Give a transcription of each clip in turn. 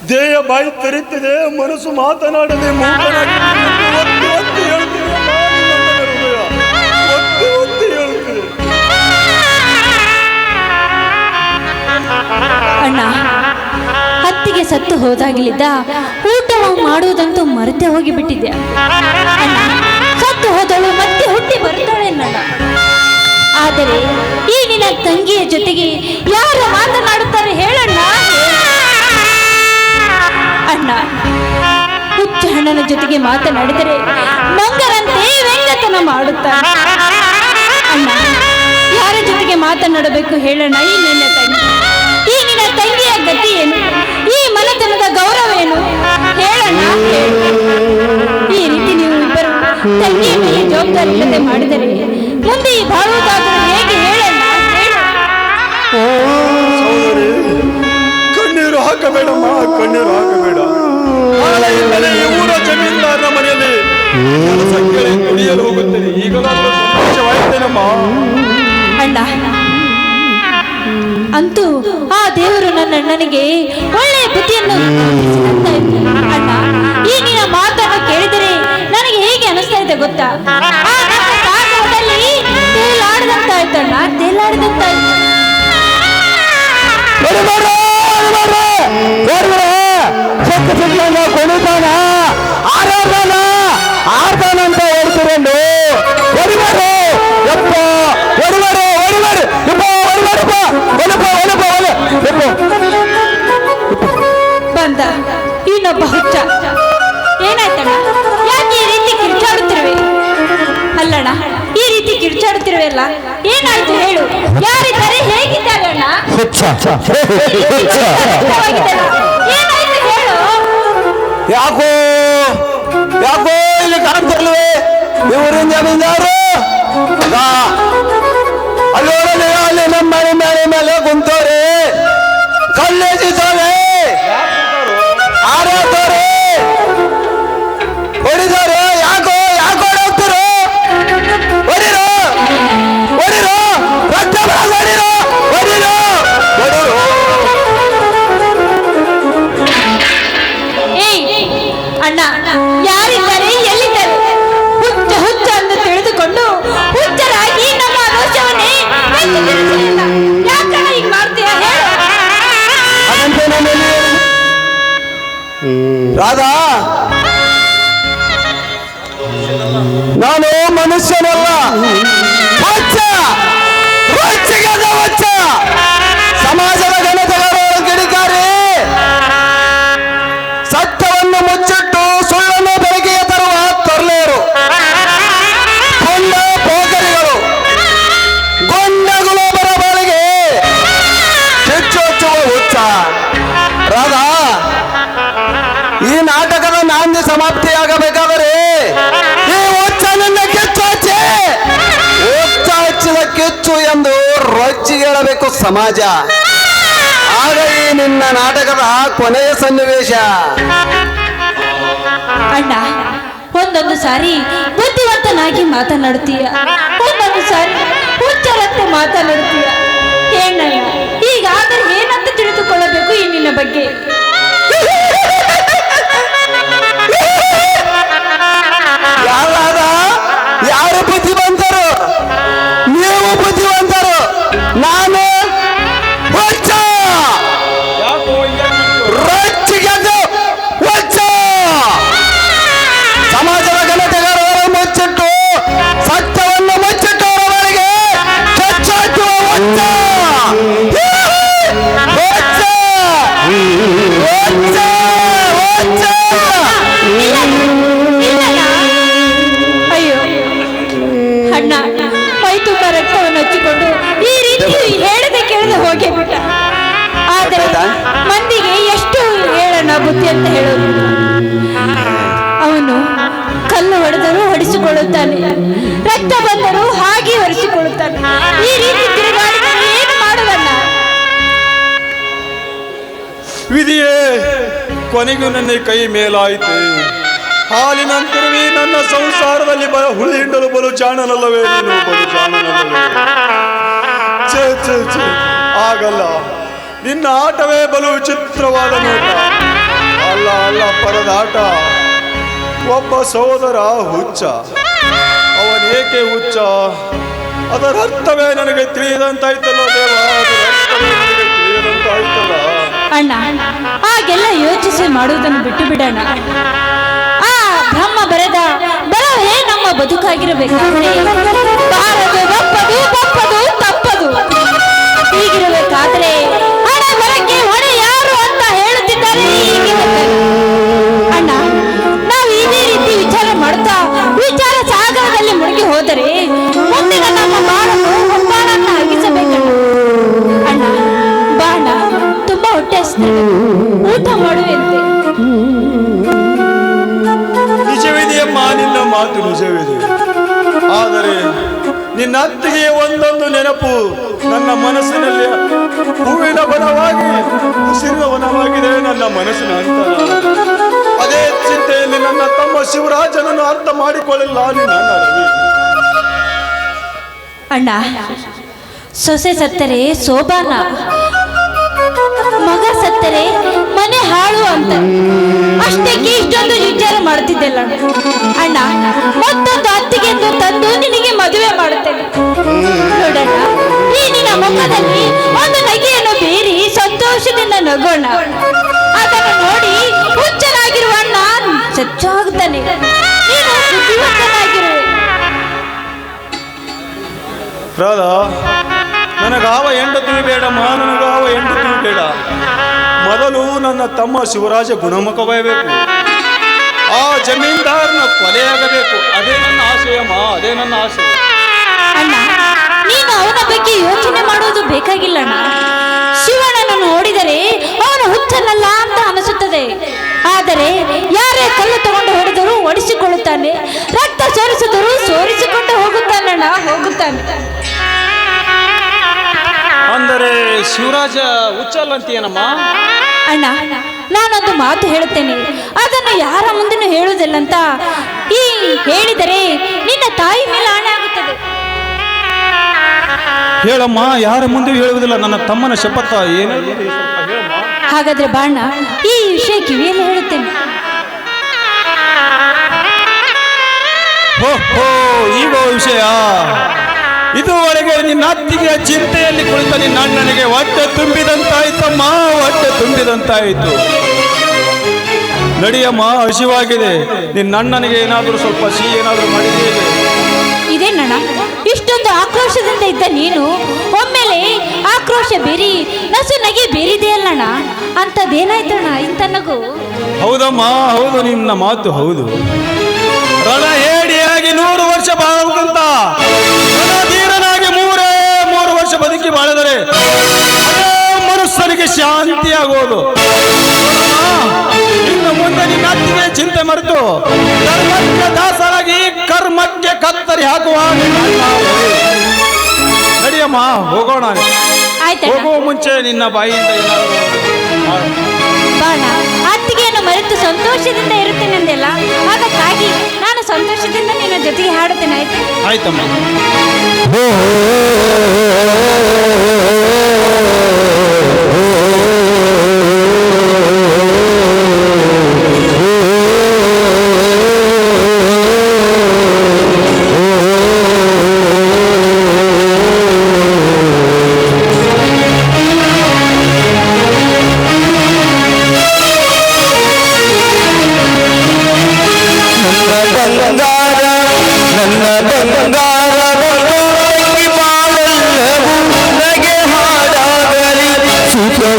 ದೇಹ ಬಾಯಿ ತೆರೀತಿದೆ, ಮನಸ್ಸು ಮಾತನಾಡದೆ ಮೂಕನಾಗಿದ್ದೇನೆ ಎಂದು ಒತ್ತಿ ಒತ್ತಿ ಹೇಳ್ತಿದೆ. ಒತ್ತಿ ಒತ್ತಿ ಹೇಳ್ತಿದೆ. ಅಣ್ಣ, ಹತ್ತಿಗೆ ಸತ್ತು ಹೋದಾಗಲಿದ್ದ ಊಟ ಮಾಡುವುದಂತೂ ಮರೆತೇ ಹೋಗಿಬಿಟ್ಟಿದ್ದೆ. ಅಣ್ಣ, ಸತ್ತು ಹೋದಳು ಮತ್ತೆ ಹುಟ್ಟಿ ಬರ್ತಾಳೆ ನನ್ನ. ಆದರೆ ಈ ನಿನ್ನ ತಂಗಿಯ ಜೊತೆಗೆ ಯಾರು ಮಾತನಾಡುತ್ತಾರೆ ಹೇಳಣ್ಣ. ಅಣ್ಣ, ಹುಚ್ಚ ಹಣ್ಣನ ಜೊತೆಗೆ ಮಾತನಾಡಿದರೆ ಮಂಗರಂತೆ ವ್ಯಂಗ್ಯತನ ಮಾಡುತ್ತಾರೆ. ಅಣ್ಣ, ಯಾರ ಜೊತೆಗೆ ಮಾತನಾಡಬೇಕು ಹೇಳಣ್ಣ. ಈ ನಿನ್ನ ತಂಗಿಯ ಗತಿ ಏನು? ಈ ಮನೆತನದ ಗೌರವ ಏನು ಹೇಳಣ್ಣ. ಈ ರೀತಿ ನೀವು ಇಬ್ಬರು ತಂಗಿಯ ಮೇಲೆ ಜವಾಬ್ದಾರಿ ಇಲ್ಲದೆ ಮಾಡಿದರೆ ಮುಂದೆ ಈ ಬಾಳುವುದಾದರೂ ಹೇಗೆ ಹೇಳಣ್ಣ. ಕಣ್ಣೀರು ಹಾಕಬೇಡಮ್ಮ, ಕಣ್ಣೀರು ಹಾಕಬೇಡ. ನಾಳೆಯಿಂದಲೇ ಈ ಊರ ಜಮೀನ್ದಾರನ ಮನೆಯಲ್ಲಿ ಕೆಲಸಕ್ಕೆ ದುಡಿಯಲು ಹೋಗುತ್ತೇನೆ. ಈಗಲಾದರೂ ಸಂತೋಷವಾಯಿತೇನಮ್ಮ. ಅಣ್ಣ, ಅಂತೂ ಆ ದೇವರು ನನ್ನ ಅಣ್ಣನಿಗೆ ಒಳ್ಳೆಯ ಬುದ್ಧಿಯನ್ನು ಅಣ್ಣ. ಈ ನಿನ್ನ ಮಾತನ್ನು ಕೇಳಿದರೆ ನನಗೆ ಹೇಗೆ ಅನಿಸ್ತಾ ಇದೆ ಗೊತ್ತಾ? ತೇಲಾಡಿದಂತಾಯ್ತಣ್ಣ, ತೇಲಾಡಿದಂತಾಯ್ತು. ಕೊಡುತ್ತಾನ ಆರಾಧನ ಆರ್ತಾನ ಅಂತ ಹೇಳ್ತಿರಂಡು ಹೊಡಿಬಾರು ಯಪ್ಪ, ಹೊಡಿಬಾರು ಹೊಡಿಬಾರು ಯಪ್ಪ, ಹೊಡಿಬಾರಪ್ಪ, ಹೊಲಪ್ಪ ಹೊಲಪ್ಪ ಬಂದ ಇನ್ನೊಬ್ಬ ಹುಚ್ಚ. ಏನಾಯ್ತಣ್ಣ? ಯಾಕೆ ಈ ರೀತಿ ಕಿರ್ಚಾಡುತ್ತಿರುವೆ? ಅಲ್ಲಣ್ಣ, ಈ ರೀತಿ ಕಿರ್ಚಾಡುತ್ತಿರುವೆಲ್ಲ ಏನಾಯ್ತು ಹೇಳು. ಯಾರಿದ್ದಾರೆ? ಹೇಗಿದ್ದಾರೆ ಅಣ್ಣ? ಏನಾಯ್ತು ಹೇಳು. ಯಾಕೋ ಯಾಕೋ ಇಲ್ಲಿ ಕಾಣ್ತಿರ್ಲಿವೆ ಇವರಿಂದ ಜಮೀನ್ದಾರು. ಅಲ್ಲೋಡನೆ ಅಲ್ಲಿ ನಮ್ಮ ಮನೆ ಮೇಲೆ ಮೇಲೆ ಕುಂತವ್ರೆ, ಕಲ್ಲೆಸಿತವ್ರೆ, ಆರೋತವ್ರೆ, ಹೊಡಿದವ್ರೆ. ಯಾಕೋ ಯಾಕೋ ಹೋಗ್ತಿರು? ಹೊಡಿರೋ ಹೊಡಿರೋ, ರಕ್ತ ಹೊಡಿರೋ ಹೊಡಿರೋ ಹೊಡಿರೋ. ಅಣ್ಣ, ಯಾರಿದ್ದಾರೆ? ಎಲ್ಲಿದ್ದಾರೆ? ಹುಚ್ಚ ಹುಚ್ಚ ಎಂದು ತಿಳಿದುಕೊಂಡು ಹುಚ್ಚರಾಗಿ ನಮ್ಮ ದೋಷವನ್ನೇ ಯಾಕಣ್ಣ ಈಗ ಮಾಡ್ತೀಯ ಹೇಳು. ರಾಧಾ, ನಾನು ಮನುಷ್ಯನಲ್ಲ, ಹುಚ್ಚ, ಹುಚ್ಚಿಗೆದ ಹುಚ್ಚ, ಸಮಾಜದ ಘನತೆಗಾರರ ಕಿಡಿಕಾರಿ. ಸತ್ಯವನ್ನು ಮುಚ್ಚಿಟ್ಟು ಸುಳ್ಳನ್ನು ಬೆಳಕಿಗೆ ತರುವ ತೊರ್ಲೆಯರು, ಕೊಂಡ ಪೋಖರಿಗಳು, ಗೊಂಡಗುಲ ಬರಬಾಳಿಗೆ ಕಿಚ್ಚು ಹಚ್ಚುವ ಹುಚ್ಚ. ರಾಧಾ, ಈ ನಾಟಕದ ನಾಂದಿ ಸಮಾಪ್ತಿಯಾಗಬೇಕಾದರೆ ಈ ಹುಚ್ಚನಿಂದ ಕಿಚ್ಚು ಹಚ್ಚಿ, ಹುಚ್ಚ ಹಚ್ಚಿದ ಕಿಚ್ಚು ಎಂದು ರೊಚ್ಚಿಗೇಳಬೇಕು ಸಮಾಜ. ಆಗ ಈ ನಿನ್ನ ನಾಟಕದ ಕೊನೆಯ ಸನ್ನಿವೇಶ. ಅಣ್ಣ, ಒಂದೊಂದು ಸಾರಿ ಬುದ್ಧಿವಂತನಾಗಿ ಮಾತನಾಡುತ್ತೀಯ, ಒಂದೊಂದು ಸಾರಿ ಹುಚ್ಚರಂತೆ ಮಾತನಾಡುತ್ತೀಯ. ಏನಣ್ಣ, ಈಗಾದರೆ ಏನಂತ ತಿಳಿದುಕೊಳ್ಳಬೇಕು ಈ ನಿನ್ನ ಬಗ್ಗೆ? ಯಾರು ಬುದ್ಧಿವಂತರು? ನೀವು ಬುದ್ಧಿವಂತರು, ನಾನು ಹುಚ್ಚ, ರೊಚ್ಚಿಗೆದ್ದು ಹುಚ್ಚ. ಸಮಾಜದ ಘನತೆಗಾರರ ಮುಚ್ಚಿಟ್ಟು ಸತ್ಯವನ್ನು ಮುಚ್ಚಿಟ್ಟವರವರೆಗೆ ಕೆಚ್ಚು ಹಚ್ಚುವ ಹುಚ್ಚ. ಹುಚ್ಚ ಹುಚ್ಚ ಹುಚ್ಚ. ಅಯ್ಯೋ ಅಣ್ಣ, ಮೈ ತುಂಬ ರಕ್ತವನ್ನು ಹಚ್ಚಿಕೊಂಡು ಈ ರೀತಿ ಹೇಳದೆ ಕೇಳದೆ ಹೋಗೇ ಬಿಟ್ಟ. ಆದರೆ ಮಂದಿಗೆ ಎಷ್ಟು ಹೇಳಣ್ಣ ಬುದ್ಧಿ ಅಂತ ಹೇಳೋದು. ಅವನು ಕಲ್ಲು ಹೊಡೆದರೂ ಹೊಡಿಸಿಕೊಳ್ಳುತ್ತಾನೆ, ರಕ್ತ ಬಂದರೂ ಹಾಗೆ ಹೊರಿಸಿಕೊಳ್ಳುತ್ತಾನೆ. ಈ ರೀತಿ ತಿರುಗಾಡಿದರೆ ಏನು ಮಾಡುವಣ್ಣ? ವಿಧಿಯೇ, ಕೊನೆಗೂ ನನ್ನ ಕೈ ಮೇಲಾಯಿತೆ. ಹಾಲಿನಂತರವೇ ನನ್ನ ಸಂಸಾರದಲ್ಲಿ ಹುಳಿ ಹಿಂಡಲು ಬಲು ಜಾಣನಲ್ಲವೇ ನೀನು, ಬಲು ಜಾಣನಲ್ಲವೇ? ಛೇ ಛೇ ಛೇ, ಆಗಲ್ಲ. ನಿನ್ನ ಆಟವೇ ಬಲು ವಿಚಿತ್ರವಾದ ನೋಟ. ಅಲ್ಲ ಅಲ್ಲ ಪರದಾಟ. ಒಬ್ಬ ಸಹೋದರ ಹುಚ್ಚ. ಅವನೇಕೆ ಹುಚ್ಚ? ಅದರ ಅರ್ಥವೇ ನನಗೆ ತಿಳಿಯದಂತಾಯ್ತಲ್ಲ ದೇವ, ಅದರ ಅರ್ಥವೇ ನನಗೆ ತಿಳಿಯದಂತಾಯ್ತಲ್ಲ. ಅಣ್ಣ, ಹಾಗೆಲ್ಲ ಯೋಚಿಸಿ ಮಾಡುವುದನ್ನು ಬಿಟ್ಟು ಬಿಡೋಣ. ಆ ಬ್ರಹ್ಮ ಬರೆದ ಬರವೇ ನಮ್ಮ ಬದುಕಾಗಿರಬೇಕಾದ್ರೆ ಬಾರದು, ಒಪ್ಪದು, ಒಪ್ಪದು, ತಪ್ಪದು. ಹೀಗಿರಬೇಕಾದ್ರೆ ಹಣೆ ಬರಕ್ಕೆ ಹೊಣೆ ಯಾರು ಅಂತ ಹೇಳುತ್ತಿದ್ದಾರೆ ಈಗಿರುತ್ತೆ. ಅಣ್ಣ, ನಾವು ಇದೇ ರೀತಿ ವಿಚಾರ ಮಾಡುತ್ತಾ ವಿಚಾರ ಸಾಗರದಲ್ಲಿ ಮುಳುಗಿ ಹೋದರೆ ಮುಂದಿನ ನಮ್ಮ ಬಾಳನ್ನು ಹೊಂಬಾಳನ್ನು ಅಗಿಸಬೇಕಣ್ಣ. ಅಣ್ಣ ಬಾಣ ತುಂಬಾ ಹೊಟ್ಟೆ ಹಸಿದಿದೆ, ಊಟ ಮಾಡುವಂತೆ. ನಿಜವಿದೆಯಮ್ಮ, ನಿನ್ನ ಮಾತು ನಿಜವಿದೆ. ಆದರೆ ನಿನ್ನ ಅತ್ತಿಗೆ ಒಂದೊಂದು ನೆನಪು ನನ್ನ ಮನಸ್ಸಿನಲ್ಲಿ ಹೂವಿನ ವನವಾಗಿ, ಉಸಿರಿನ ವನವಾಗಿದೆ ನನ್ನ ಮನಸ್ಸಿನ ಅಂತರ. ಅದೇ ಚಿಂತೆಯಲ್ಲಿ ನನ್ನ ತಮ್ಮ ಶಿವರಾಜನನ್ನು ಅರ್ಥ ಮಾಡಿಕೊಳ್ಳಿಲ್ಲ ನಿನ್ನ ರವಿ. ಅಣ್ಣ, ಸೊಸೆ ಸತ್ತರೆ ಸೋಬಾನ, ಮಗ ಸತ್ತರೆ ಮನೆ ಹಾಳು ಅಂತ ಅಷ್ಟಕ್ಕೆ ಇಷ್ಟೊಂದು ವಿಚಾರ ಮಾಡ್ತಿದ್ದೆಲ್ಲ ಅಣ್ಣ. ಮತ್ತೊಂದು ಅತ್ತಿಗೆಂದು ತಂದು ನಿನಗೆ ಮದುವೆ ಮಾಡುತ್ತೇನೆ ನೋಡಣ್ಣ. ಈ ನಿನ್ನ ಮುಖದಲ್ಲಿ ಒಂದು ನಗೆಯನ್ನು ಬೀರಿ ಸಂತೋಷದಿಂದ ನಗೋಣ. ಅದನ್ನು ನೋಡಿ ಹುಚ್ಚನಾಗಿರುವ ಅಣ್ಣ ಸಚ್ಚಾಗುತ್ತಾನೆ. ನೀನು ಬುದ್ಧಿವಂತನಾಗಿರುವೆ. ರಾಧಾ, ನನಗಾವ ಹೆಂಡತಿ ಬೇಡಮ್ಮ, ನನಗಾವ ಹೆಂಡತಿ ಬೇಡ. ಮೊದಲು ನನ್ನ ತಮ್ಮ ಶಿವರಾಜ ಗುಣಮುಖಬೇಕು. ಆ ಜಮೀನ್ದಾರನ ಕೊಲೆಯಾಗಬೇಕು. ಅದೇ ನನ್ನ ಆಶಯಮ್ಮ, ಅದೇ ನನ್ನ ಆಶಯ. ಅಣ್ಣ, ನೀನು ಅವನ ಬಗ್ಗೆ ಯೋಚನೆ ಮಾಡುವುದು ಬೇಕಾಗಿಲ್ಲಣ್ಣ. ಶಿವಣ್ಣನನ್ನು ನೋಡಿದರೆ ಅವನು ಹುಚ್ಚನಲ್ಲ ಅಂತ ಅನಿಸುತ್ತದೆ. ಆದರೆ ಯಾರೇ ಕಲ್ಲು ತಗೊಂಡು ಹೊಡೆದರೂ ಒಡಿಸಿಕೊಳ್ಳುತ್ತಾನೆ, ರಕ್ತ ಸೋರಿಸಿದರೂ ಸೋರಿಸಿಕೊಂಡು ಹೋಗುತ್ತಾನಣ್ಣ, ಹೋಗುತ್ತಾನೆ. ಅಂದರೆ ಶಿವರಾಜ ಹುಚ್ಚಲ್ಲಂತೀಯನಮ್ಮ? ಅಣ್ಣ, ನಾನೊಂದು ಮಾತು ಹೇಳುತ್ತೇನೆ, ಅದನ್ನು ಯಾರ ಮುಂದೆನೂ ಹೇಳುವುದಿಲ್ಲಂತ. ಈ ಹೇಳಿದರೆ ನಿನ್ನ ತಾಯಿ ಮೇಲೆ ಆಣೆ ಆಗುತ್ತದೆ. ಹೇಳಮ್ಮ, ಯಾರ ಮುಂದೆ ಹೇಳುವುದಿಲ್ಲ, ನನ್ನ ತಮ್ಮನ ಶಪಥ. ಏನು? ಹಾಗಾದ್ರೆ ಬಾಣ, ಈ ವಿಷಯ ಕಿವಿಯಲ್ಲಿ ಹೇಳುತ್ತೇನೆ. ಈಗ ವಿಷಯ. ಇದುವರೆಗೆ ನಿನ್ನ ಅತ್ತಿಗೆಯ ಚಿಂತೆಯಲ್ಲಿ ಕುಳಿತ ನಿನ್ನ ಅಣ್ಣನಿಗೆ ಹೊಟ್ಟೆ ತುಂಬಿದಂತಾಯ್ತಮ್ಮ, ಹೊಟ್ಟೆ ತುಂಬಿದಂತಾಯಿತು. ನಡಿಯಮ್ಮ, ಹಸಿವಾಗಿದೆ. ನಿನ್ನ ಅಣ್ಣನಿಗೆ ಏನಾದರೂ ಸ್ವಲ್ಪ ಸಿಹಿ ಏನಾದರೂ ಮಾಡಿದೆಯೇ? ಇದೇನಣ್ಣ, ಇಷ್ಟೊಂದು ಆಕ್ರೋಶದಿಂದ ಇದ್ದ ನೀನು ಒಮ್ಮೆಲೆ ಆಕ್ರೋಶ ಬೇರಿ ನಸು ನಗೆ ಬೇರಿದೆಯಲ್ಲಣ್ಣ, ಅಂಥದ್ದೇನಾಯ್ತಣ್ಣ ಇಂಥ ನಗು? ಹೌದಮ್ಮ, ಹೌದು, ನಿನ್ನ ಮಾತು ಹೌದು. ರಣ ಹೇಡಿಯಾಗಿ 100 ವರ್ಷ ಬಾಳುವಂತ ರಣಧೀರನಾಗಿ 3 ವರ್ಷ ಬದುಕಿ ಬಾಳಿದರೆ ಮನುಷ್ಯನಿಗೆ ಶಾಂತಿ ಆಗೋದು. ಇನ್ನು ಮುಂದೆ ನಿನ್ನ ಅತ್ತಿಗೆ ಚಿಂತೆ ಮರೆತು ಧರ್ಮಕ್ಕೆ ದಾಸರಾಗಿ ಕರ್ಮಕ್ಕೆ ಕತ್ತರಿ ಹಾಕುವ ನಡಿಯಮ್ಮ, ಹೋಗೋಣ. ಹೋಗುವ ಮುಂಚೆ ನಿನ್ನ ಬಾಯಿಯಿಂದ ಏನಾದರೂ ಬಾಣ, ಅತ್ತಿಗೆಯನ್ನು ಮರೆತು ಸಂತೋಷದಿಂದ ಇರುತ್ತೇನೆಂದೆಲ್ಲ, ಅದಕ್ಕಾಗಿ ನಾನು ಸಂತೋಷದಿಂದ ನಿನ್ನ ಜೊತೆಗೆ ಹಾಡುತ್ತೇನೆ. ಆಯ್ತು? ಆಯ್ತಮ್ಮ.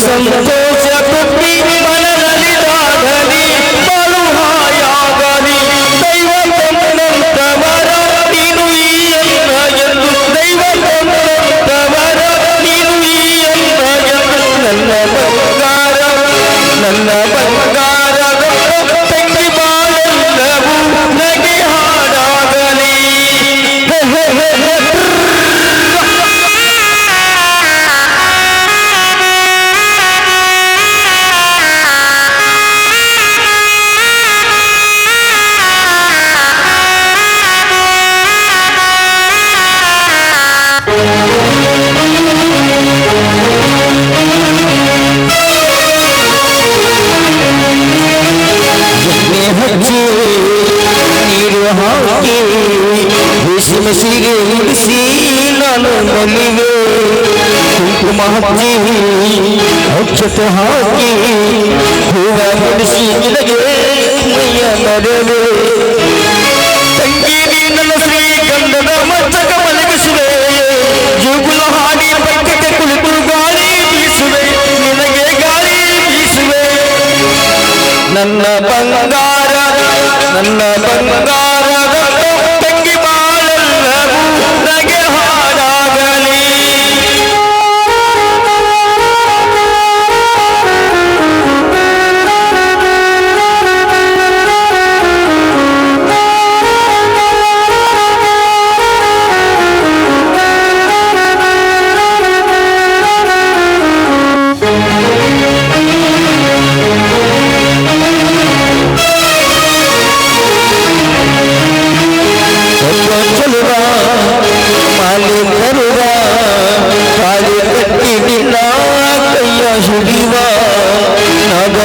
ಸಂತೋಷ ತುಂಬಿ ಮನದಲ್ಲಿದಾಗಲಿ ಬಲುಹಾಯಾಗಲಿ ದೈವ ತಮ್ಮನಂತವರ ನೀನು ಈ ಅನ್ನ ಎಂದು ದೈವ ತಮ್ಮನಂತವರ ನೀನು ಈ ಅನ್ನ ಎಂದು ನನ್ನ ಬಂಗಾರ ತಂಗಿ ಬಾಳೆಲ್ಲವೂ ನಗೆ ಹಾಡಾಗಲಿ. ಹಚ್ಚಿ ಅಕ್ಷತೆ ಹಾಕಿ ಹೂವ ಬಿಡಿಸಿ ನಿನಗೆ ಮೈಯ ನಡೆವೆ ತಂಗಿ ನನ್ನ ಶ್ರೀಗಂಧದ ಮಚ್ಚಕ ಮಲಗಿಸುವೆ ಜುಗುಲ ಹಾಡಿ ಪಕ್ಕಕ್ಕೆ ಕುಳಿತು ಗಾಳಿ ಬೀಸುವೆ ನಿನಗೆ ಗಾಳಿ ಬೀಸುವೆ ನನ್ನ ಬಂಗಾರದ ತಂಗಿ ಬಾಳೆಲ್ಲವೂ ನಗೆ ಹಾಡಾಗಲಿ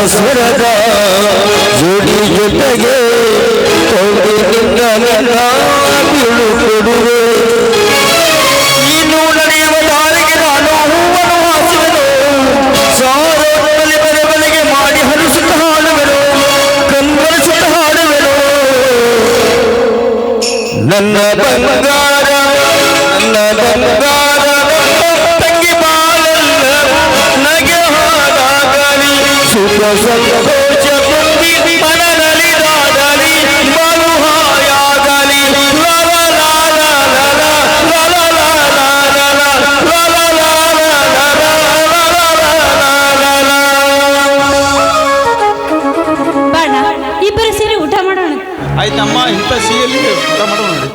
ಸ್ವರದ ಜೋಡಿ ಜೊತೆಗೆ ಬೀಳು ಕೊಡುವೆ ನೀನು ನಡೆಯುವ ದಾರಿಗೆ ನಾನು ಹೂವನ್ನು ಹಾಸುವೆನು ಸಾರೋದಲ್ಲಿ ಬಲೆಗೆ ಮಾಡಿ ಹರಿಸುತ್ತ ಹಾಡುವೆನು ಕಣ್ಮರಿಸುತ್ತ ಹಾಡುವೆನು ನನ್ನ ಬಂಗಾರ ತಂಗಿ ಬಾಳೆಲ್ಲವೂ ನಗೆ ಹಾಡಾಗಲಿ ಸುಖ ಸಂತೋಷ ತುಂಬಿ ಮನದಲ್ಲಿ ದಾಡಲಿ ಬಾಳು ಹಾಯಾಗಲಿ ಲಾ ಲಾ ಲಾ ಲಾ ಲಾ ಲಾ ಲಾ ಲಾ ಲಾ ಲಾ ಲಾ ಲಾ ಬಾಣ ಇಬ್ಬರು ಸೇರಿ ಊಟ ಮಾಡೋಣ. ಆಯ್ತಮ್ಮ ಇಂಥ ಸಿಹಿಯಲ್ಲಿ ಊಟ ಮಾಡೋಣ ನೋಡಿ.